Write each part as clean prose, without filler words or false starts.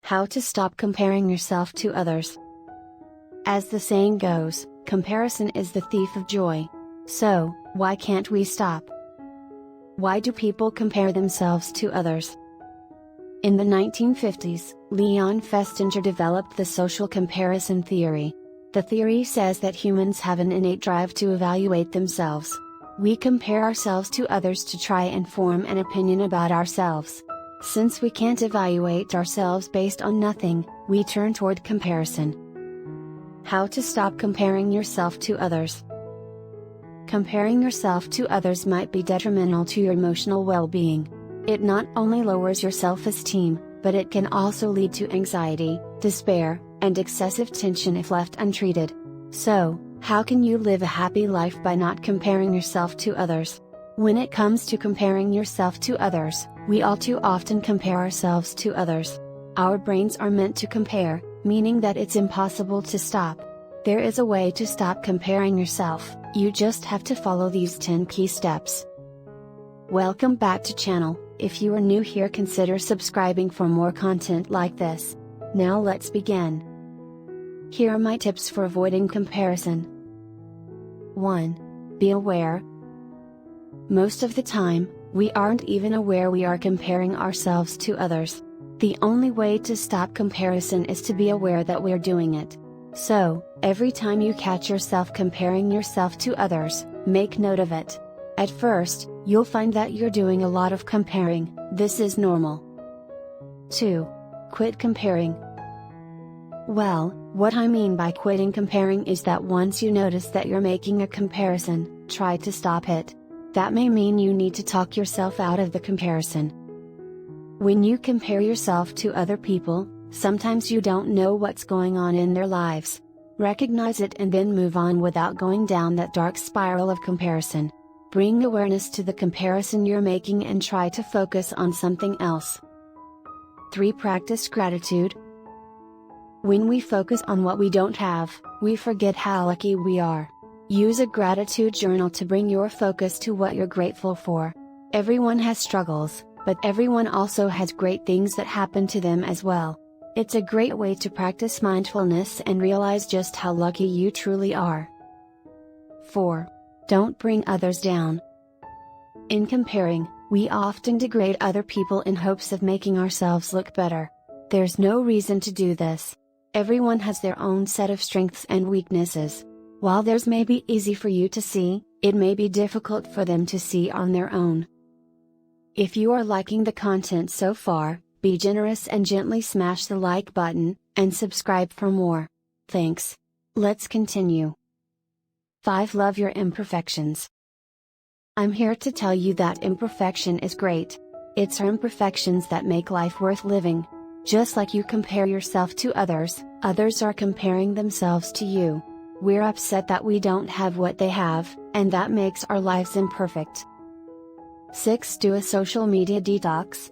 How to stop comparing yourself to others. As the saying goes, comparison is the thief of joy. So, why can't we stop? Why do people compare themselves to others? In the 1950s, Leon Festinger developed the social comparison theory. The theory says that humans have an innate drive to evaluate themselves. We compare ourselves to others to try and form an opinion about ourselves. Since we can't evaluate ourselves based on nothing, we turn toward comparison. How to stop comparing yourself to others. Comparing yourself to others might be detrimental to your emotional well-being. It not only lowers your self-esteem, but it can also lead to anxiety, despair, and excessive tension if left untreated. So, how can you live a happy life by not comparing yourself to others? When it comes to comparing yourself to others, we all too often compare ourselves to others. Our brains are meant to compare, meaning that it's impossible to stop. There is a way to stop comparing yourself, you just have to follow these 10 key steps. Welcome back to channel. If you are new here, consider subscribing for more content like this. Now let's begin. Here are my tips for avoiding comparison. 1. Be aware. Most of the time, we aren't even aware we are comparing ourselves to others. The only way to stop comparison is to be aware that we're doing it. So, every time you catch yourself comparing yourself to others, make note of it. At first, you'll find that you're doing a lot of comparing. This is normal. 2. Quit comparing. Well, what I mean by quitting comparing is that once you notice that you're making a comparison, try to stop it. That may mean you need to talk yourself out of the comparison. When you compare yourself to other people, sometimes you don't know what's going on in their lives. Recognize it and then move on without going down that dark spiral of comparison. Bring awareness to the comparison you're making and try to focus on something else. 3. Practice gratitude. When we focus on what we don't have, we forget how lucky we are. Use a gratitude journal to bring your focus to what you're grateful for. Everyone has struggles, but everyone also has great things that happen to them as well. It's a great way to practice mindfulness and realize just how lucky you truly are. 4. Don't bring others down. In comparing, we often degrade other people in hopes of making ourselves look better. There's no reason to do this. Everyone has their own set of strengths and weaknesses. While theirs may be easy for you to see, it may be difficult for them to see on their own. If you are liking the content so far, be generous and gently smash the like button, and subscribe for more. Thanks. Let's continue. 5. Love your imperfections. I'm here to tell you that imperfection is great. It's our imperfections that make life worth living. Just like you compare yourself to others, others are comparing themselves to you. We're upset that we don't have what they have, and that makes our lives imperfect. 6. Do a social media detox.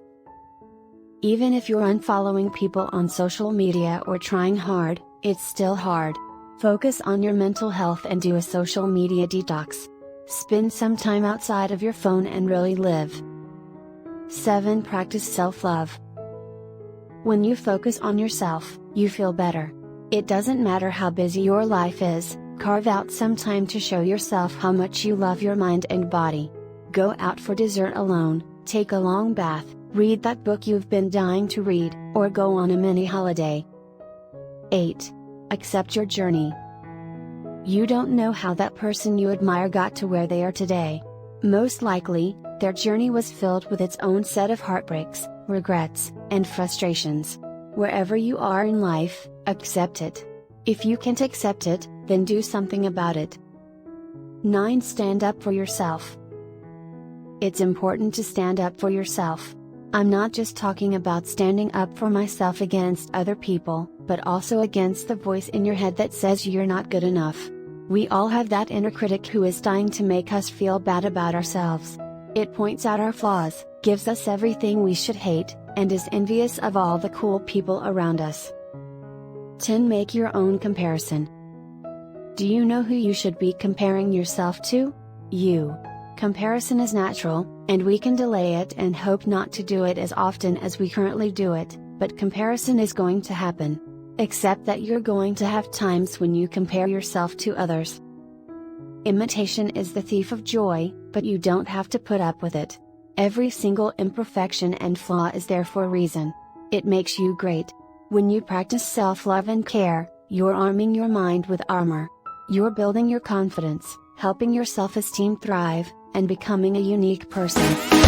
Even if you're unfollowing people on social media or trying hard, it's still hard. Focus on your mental health and do a social media detox. Spend some time outside of your phone and really live. 7. Practice self-love. When you focus on yourself, you feel better. It doesn't matter how busy your life is, carve out some time to show yourself how much you love your mind and body. Go out for dessert alone, take a long bath, read that book you've been dying to read, or go on a mini holiday. 8. Accept your journey. You don't know how that person you admire got to where they are today. Most likely, their journey was filled with its own set of heartbreaks, regrets, and frustrations. Wherever you are in life, accept it. If you can't accept it, then do something about it. 9. Stand up for yourself. It's important to stand up for yourself. I'm not just talking about standing up for myself against other people, but also against the voice in your head that says you're not good enough. We all have that inner critic who is dying to make us feel bad about ourselves. It points out our flaws, gives us everything we should hate, and is envious of all the cool people around us. 10. Make your own comparison. Do you know who you should be comparing yourself to? You. Comparison is natural, and we can delay it and hope not to do it as often as we currently do it, but comparison is going to happen. Accept that you're going to have times when you compare yourself to others. Imitation is the thief of joy, but you don't have to put up with it. Every single imperfection and flaw is there for a reason. It makes you great. When you practice self-love and care, you're arming your mind with armor. You're building your confidence, helping your self-esteem thrive, and becoming a unique person.